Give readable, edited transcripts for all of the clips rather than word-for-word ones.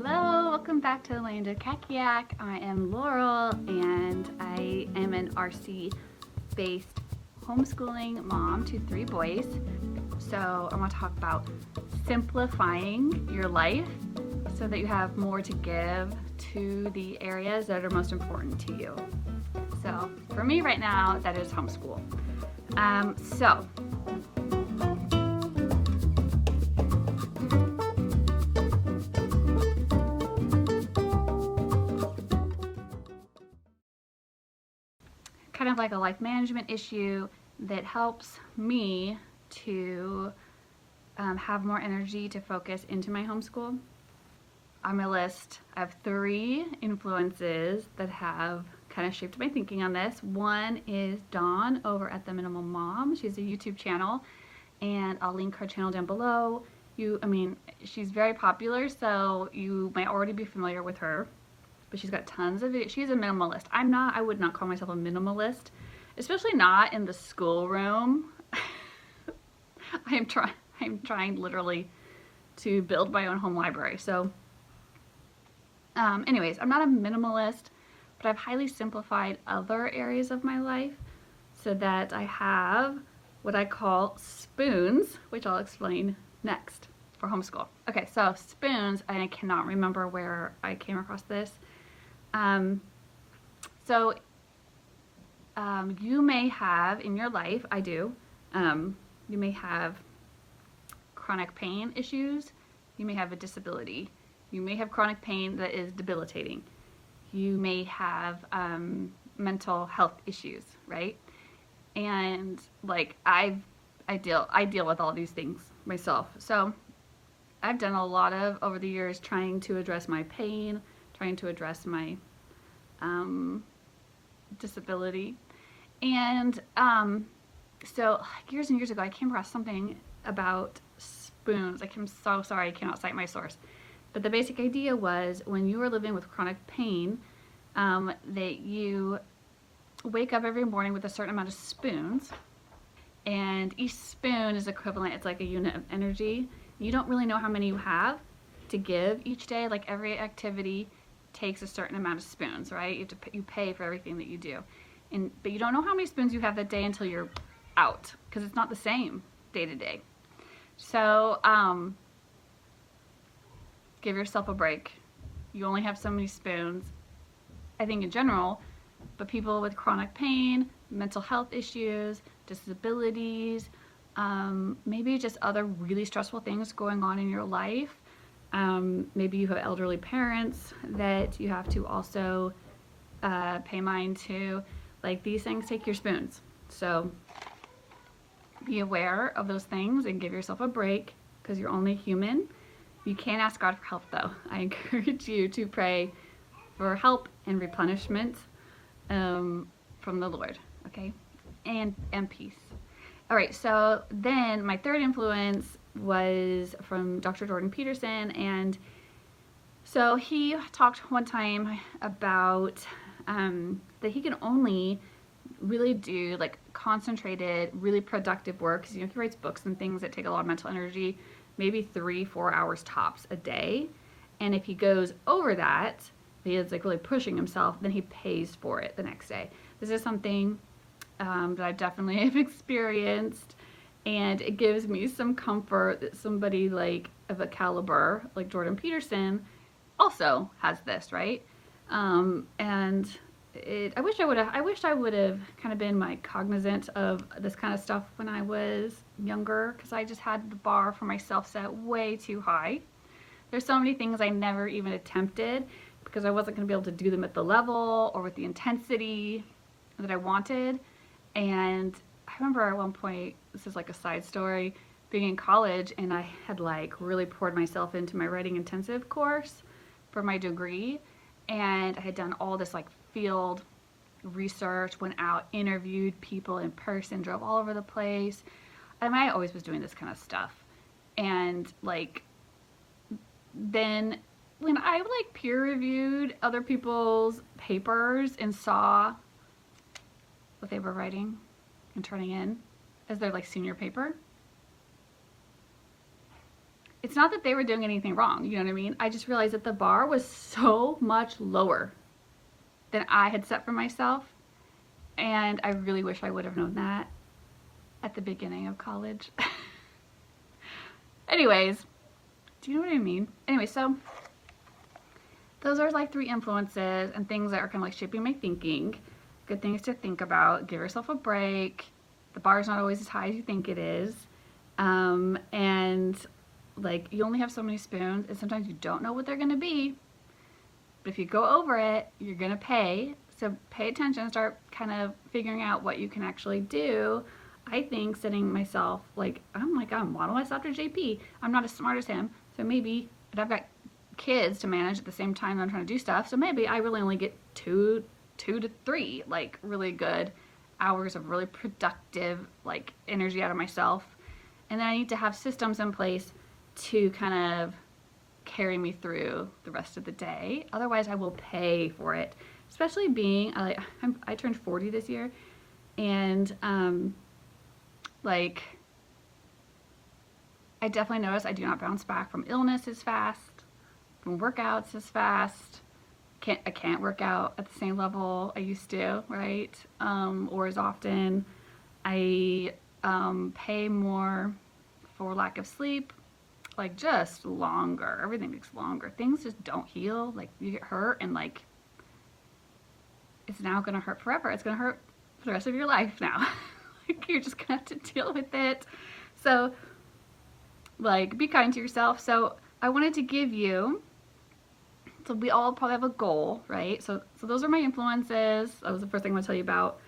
Hello, welcome back to the Land of Kakiak. I am Laurel and I am an RC-based homeschooling mom to 3 boys. So I want to talk about simplifying your life so that you have more to give to the areas that are most important to you. So for me right now, that is homeschool. Kind of like a life management issue that helps me to have more energy to focus into my homeschool. On my list, I have 3 influences that have kind of shaped my thinking on this. One is Dawn over at The Minimal Mom. She's a YouTube channel, and I'll link her channel down below. She's very popular, so you might already be familiar with her. But she's got tons of videos. She's a minimalist. I would not call myself a minimalist, especially not in the schoolroom. I'm trying literally to build my own home library. So anyways, I'm not a minimalist, but I've highly simplified other areas of my life so that I have what I call spoons, which I'll explain next for homeschool. Okay, so spoons, I cannot remember where I came across this. You may have in your life, I do, you may have chronic pain issues, you may have a disability, you may have chronic pain that is debilitating, you may have mental health issues, right? And like I deal with all these things myself. So I've done a lot of over the years trying to address my pain, trying to address my disability. And so years and years ago, I came across something about spoons. I'm so sorry, I cannot cite my source. But the basic idea was when you are living with chronic pain, that you wake up every morning with a certain amount of spoons, and each spoon is equivalent, it's like a unit of energy. You don't really know how many you have to give each day. Like every activity takes a certain amount of spoons, right? You pay for everything that you do, but you don't know how many spoons you have that day until you're out, because it's not the same day to day. So give yourself a break. You only have so many spoons, I think, in general, but people with chronic pain, mental health issues, disabilities, maybe just other really stressful things going on in your life. Maybe you have elderly parents that you have to also pay mind to. Like, these things take your spoons. So be aware of those things and give yourself a break, because you're only human. You can ask God for help, though. I encourage you to pray for help and replenishment from the Lord, okay? And peace. All right, so then my third influence was from Dr. Jordan Peterson, and so he talked one time about that he can only really do like concentrated, really productive work, because he writes books and things that take a lot of mental energy, maybe 3-4 hours tops a day, and if he goes over that, he is like really pushing himself, then he pays for it the next day. This is something that I definitely have experienced, and it gives me some comfort that somebody like of a caliber like Jordan Peterson also has this, right? And I wish I would have kind of been like cognizant of this kind of stuff when I was younger, because I just had the bar for myself set way too high. There's so many things I never even attempted because I wasn't going to be able to do them at the level or with the intensity that I wanted. And I remember at one point, this is like a side story, being in college, and I had like really poured myself into my writing intensive course for my degree, and I had done all this like field research, went out, interviewed people in person, drove all over the place. I always was doing this kind of stuff. And like, then when I like peer reviewed other people's papers and saw what they were writing and turning in as their like senior paper, it's not that they were doing anything wrong, you know what I mean? I just realized that the bar was so much lower than I had set for myself. And I really wish I would have known that at the beginning of college. Anyways, do you know what I mean? Anyway, so those are like 3 influences and things that are kind of like shaping my thinking. Good things to think about. Give yourself a break. The bar is not always as high as you think it is. And like you only have so many spoons and sometimes you don't know what they're going to be. But if you go over it, you're going to pay. So pay attention, start kind of figuring out what you can actually do. I think setting myself like, oh my God, I'm model myself after JP. I'm not as smart as him. So maybe, but I've got kids to manage at the same time I'm trying to do stuff. So maybe I really only get 2 to 3 like really good hours of really productive like energy out of myself. And then I need to have systems in place to kind of carry me through the rest of the day. Otherwise I will pay for it. Especially being, I turned 40 this year, and like I definitely notice I do not bounce back from illness as fast, from workouts as fast. I can't work out at the same level I used to, right? Or as often. I pay more for lack of sleep, like just longer. Everything takes longer. Things just don't heal. Like you get hurt and like it's now gonna hurt forever. It's gonna hurt for the rest of your life now. Like you're just gonna have to deal with it. So like be kind to yourself. So I wanted to give you, so we all probably have a goal, right? So those are my influences. That was the first thing I'm gonna tell you about.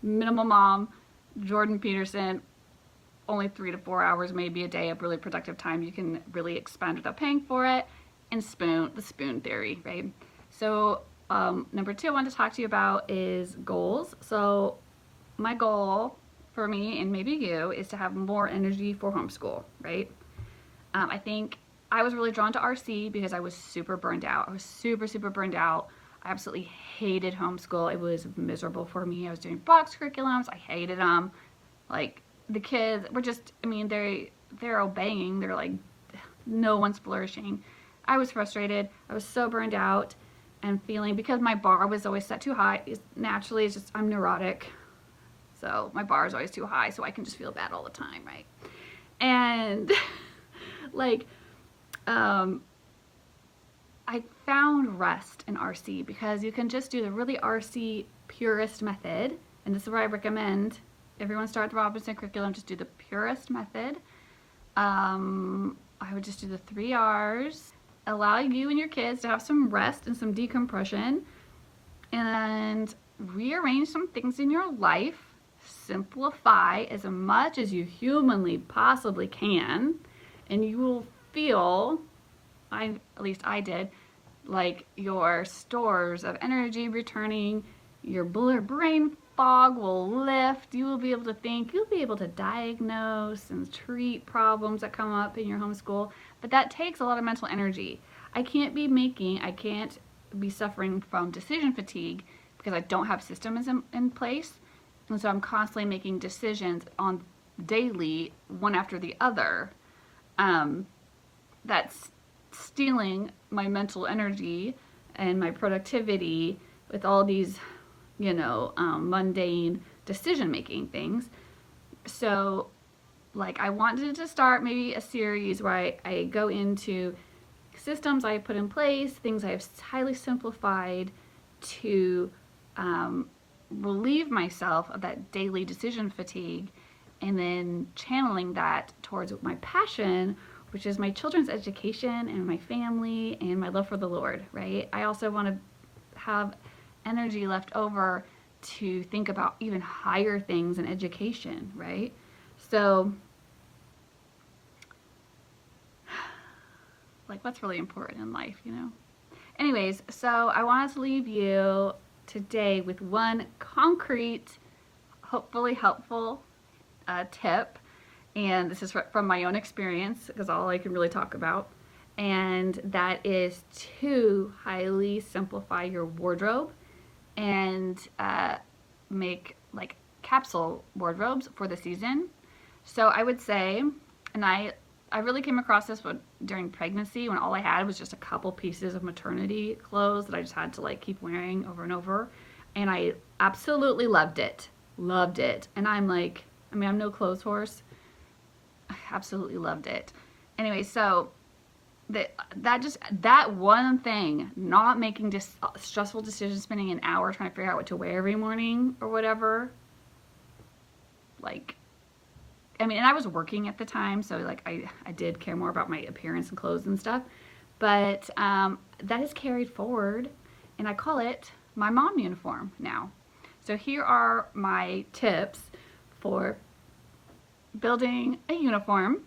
Minimal Mom, Jordan Peterson, only 3 to 4 hours maybe a day of really productive time you can really expend without paying for it, and the spoon theory, right? So number 2 I want to talk to you about is goals. So my goal for me and maybe you is to have more energy for homeschool, right? I think I was really drawn to RC because I was super burned out. I was super burned out. I absolutely hated homeschool. It was miserable for me. I was doing box curriculums. I hated them. Like the kids were just, I mean, they're obeying. They're like, no one's flourishing. I was frustrated. I was so burned out and feeling, because my bar was always set too high. Naturally, it's just, I'm neurotic. So my bar is always too high, so I can just feel bad all the time, right? And like, I found rest in RC because you can just do the really RC purist method. And this is where I recommend everyone start the Robinson curriculum, just do the purist method. I would just do the 3 R's, allow you and your kids to have some rest and some decompression, and rearrange some things in your life, simplify as much as you humanly possibly can, and you will feel, at least I did, like your stores of energy returning, your brain fog will lift, you will be able to think, you'll be able to diagnose and treat problems that come up in your homeschool, but that takes a lot of mental energy. I can't be suffering from decision fatigue because I don't have systems in place, and so I'm constantly making decisions on daily, one after the other. That's stealing my mental energy and my productivity with all these, mundane decision-making things. So, like, I wanted to start maybe a series where I go into systems I put in place, things I have highly simplified to relieve myself of that daily decision fatigue, and then channeling that towards my passion, which is my children's education and my family and my love for the Lord, right? I also want to have energy left over to think about even higher things in education, right? So, like, what's really important in life, Anyways, so I wanted to leave you today with one concrete, hopefully helpful tip. And this is from my own experience, because all I can really talk about. And that is to highly simplify your wardrobe and make like capsule wardrobes for the season. So I would say, and I I really came across this during pregnancy when all I had was just a couple pieces of maternity clothes that I just had to like keep wearing over and over. And I absolutely loved it. Loved it. And I'm like, I mean, I'm no clothes horse. I absolutely loved it. Anyway, so that one thing, not making just stressful decisions, spending an hour trying to figure out what to wear every morning or whatever. Like, I mean, and I was working at the time, so like I did care more about my appearance and clothes and stuff. But that is carried forward, and I call it my mom uniform now. So here are my tips for building a uniform.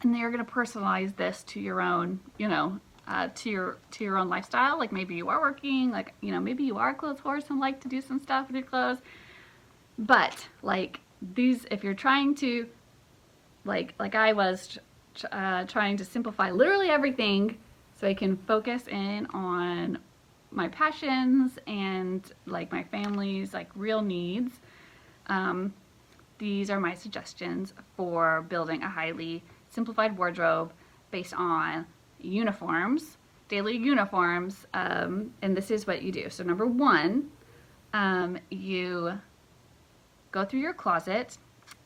And then you're going to personalize this to your own, you know, to your own lifestyle. Like maybe you are working, like, you know, maybe you are a clothes horse and like to do some stuff with your clothes. But like these, if you're trying to, like I was trying to simplify literally everything so I can focus in on my passions and like my family's like real needs. These are my suggestions for building a highly simplified wardrobe based on uniforms, daily uniforms, and this is what you do. So number one, you go through your closet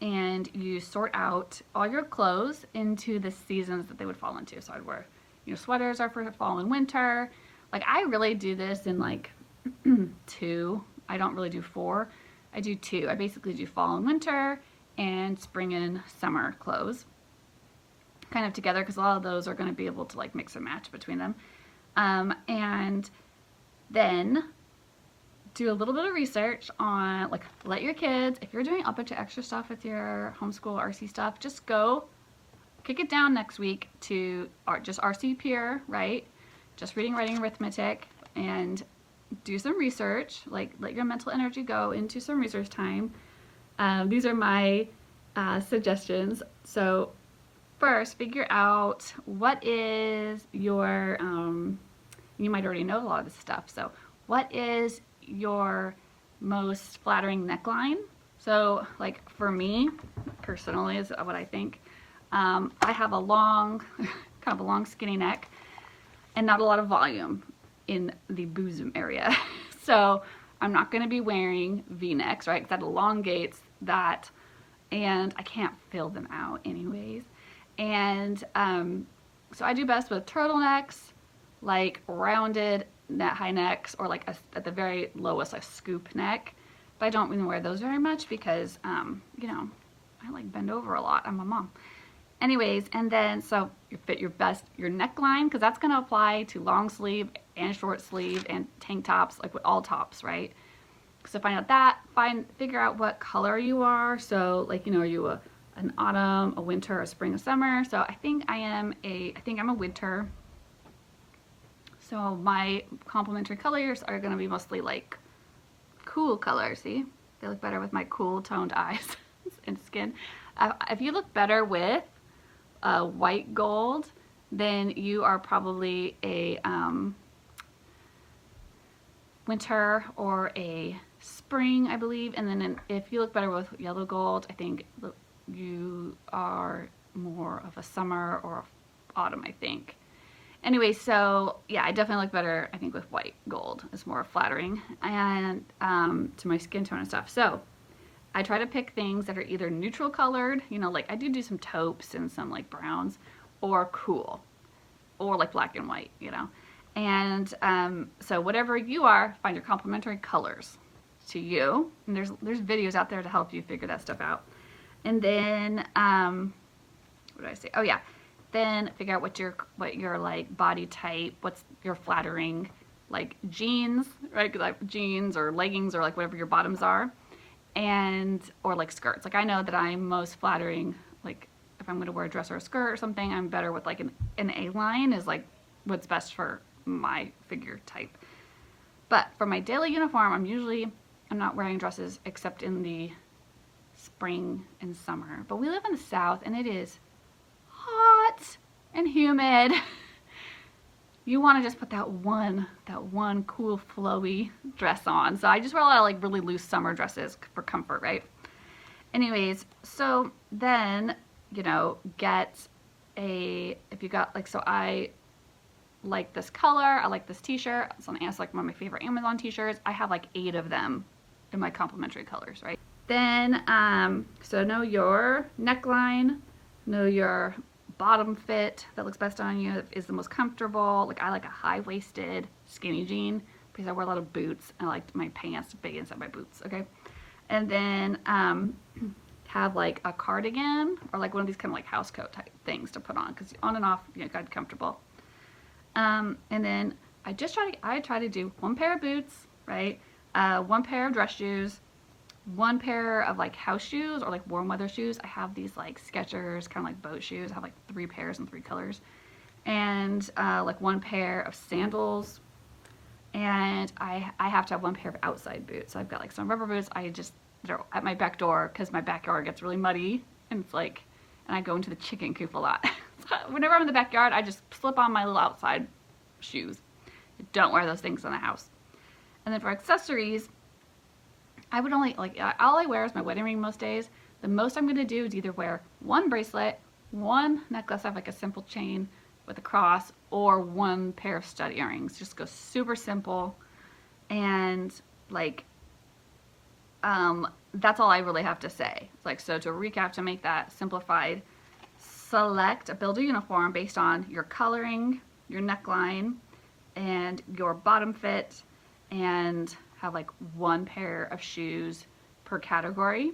and you sort out all your clothes into the seasons that they would fall into. So I'd wear, you know, sweaters are for fall and winter. Like I really do this in like 2. I don't really do 4. I do 2. I basically do fall and winter and spring and summer clothes kind of together because a lot of those are going to be able to like mix and match between them. And then do a little bit of research on like let your kids, if you're doing a bunch of extra stuff with your homeschool RC stuff, just go kick it down next week to just RC Pure, right? Just reading, writing, arithmetic, and do some research. Like let your mental energy go into some research time. These are my suggestions. So first, figure out what is your, you might already know a lot of this stuff. So what is your most flattering neckline? So like for me, personally, is what I think. I have a long, kind of a long skinny neck and not a lot of volume in the bosom area. So I'm not going to be wearing V-necks, right? Because that elongates that and I can't fill them out anyways. And so I do best with turtlenecks, like rounded high necks, or like at the very lowest, a scoop neck. But I don't even wear those very much because, you know, I like bend over a lot. I'm a mom. Anyways, and then so you fit your neckline, because that's going to apply to long sleeve and short sleeve and tank tops, like with all tops, right? So find out that, figure out what color you are. So like, you know, are you an autumn, a winter, a spring, a summer? So I think I'm a winter. So my complementary colors are going to be mostly like cool colors. See, they look better with my cool toned eyes and skin. If you look better with white gold, then you are probably a winter or a spring, I believe. And then if you look better with yellow gold, I think you are more of a summer or autumn, I think. Anyway, so yeah, I definitely look better, I think, with white gold. It's more flattering and to my skin tone and stuff. So I try to pick things that are either neutral colored, you know, like I do some taupes and some like browns, or cool, or like black and white, you know. And so whatever you are, find your complementary colors to you. And there's videos out there to help you figure that stuff out. And then what did I say? Oh yeah. Then figure out what your like body type, what's your flattering like jeans, right? Like jeans or leggings or like whatever your bottoms are, and or like skirts. Like I know that I'm most flattering, like if I'm going to wear a dress or a skirt or something, I'm better with like an A-line is like what's best for my figure type. But for my daily uniform, I'm not wearing dresses except in the spring and summer. But we live in the South and it is hot and humid. You want to just put that one cool flowy dress on. So I just wear a lot of like really loose summer dresses for comfort, right? Anyways, so then you know, get if you got like, so I like this color, I like this t-shirt, it's like one of my favorite Amazon t-shirts. I have like 8 of them in my complementary colors, right? Then, so know your neckline, know your bottom fit that looks best on you, is the most comfortable. Like I like a high-waisted skinny jean because I wear a lot of boots and I like my pants big inside my boots, okay? And then have like a cardigan or like one of these kind of like house coat type things to put on because on and off, you know, got comfortable. And then I try to do one pair of boots, right? One pair of dress shoes, one pair of like house shoes or like warm weather shoes. I have these like Skechers, kind of like boat shoes. I have like 3 pairs in 3 colors. And like one pair of sandals. And I have to have one pair of outside boots. So I've got like some rubber boots. They're at my back door because my backyard gets really muddy. And it's like, and I go into the chicken coop a lot. So whenever I'm in the backyard, I just slip on my little outside shoes. Don't wear those things in the house. And then for accessories, I would only, like, all I wear is my wedding ring most days. The most I'm going to do is either wear one bracelet, one necklace, I have like a simple chain with a cross, or one pair of stud earrings. Just go super simple. And like, that's all I really have to say. Like, so to recap, to make that simplified, build a uniform based on your coloring, your neckline, and your bottom fit, and have like one pair of shoes per category,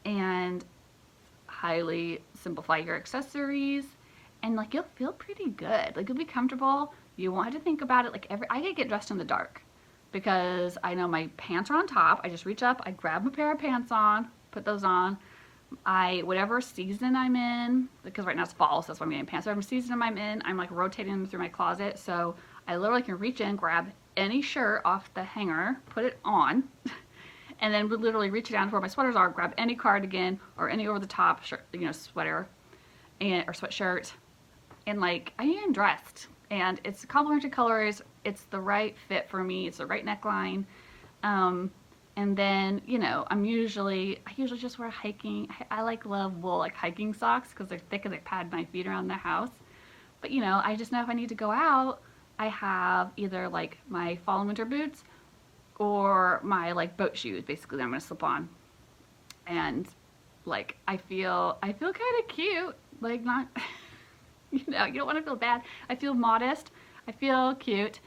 and highly simplify your accessories, and like you'll feel pretty good. Like you'll be comfortable. You won't have to think about it. Like I get dressed in the dark because I know my pants are on top. I just reach up, I grab a pair of pants on, put those on. Whatever season I'm in, because right now it's fall, so that's why I'm getting pants. Whatever season I'm in, I'm like rotating them through my closet. So I literally can reach in, grab any shirt off the hanger, put it on, and then would literally reach down to where my sweaters are, grab any cardigan or any over the top shirt, you know, sweater or sweatshirt, and like I am dressed. And it's complementary colors. It's the right fit for me. It's the right neckline. And then, you know, I usually just wear hiking. I like love wool, like hiking socks, because they're thick and they pad my feet around the house. But, you know, I just know if I need to go out, I have either like my fall and winter boots or my like boat shoes, basically, that I'm going to slip on. And like, I feel kind of cute, like not, you know, you don't want to feel bad. I feel modest. I feel cute.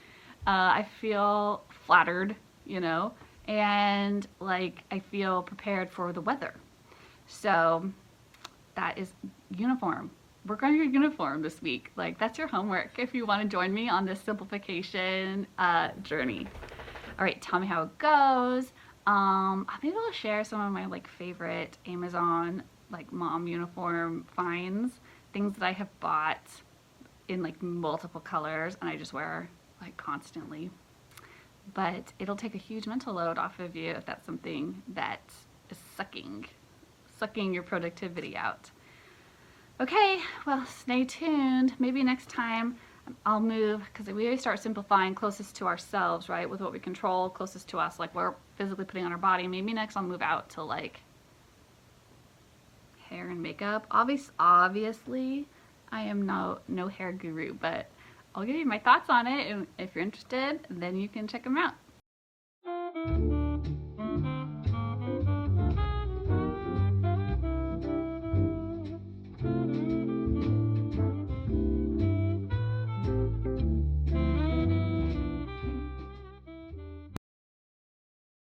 I feel flattered, you know. And like I feel prepared for the weather. So that is uniform. Work on your uniform this week. Like that's your homework if you want to join me on this simplification journey. All right, tell me how it goes. Maybe I'll share some of my like favorite Amazon like mom uniform finds, things that I have bought in like multiple colors and I just wear like constantly. But it'll take a huge mental load off of you if that's something that is sucking your productivity out. Okay, well, stay tuned. Maybe next time I'll move, because we always start simplifying closest to ourselves, right? With what we control, closest to us, like we're physically putting on our body. Maybe next I'll move out to like hair and makeup. Obviously, I am no hair guru, but I'll give you my thoughts on it, and if you're interested, then you can check them out.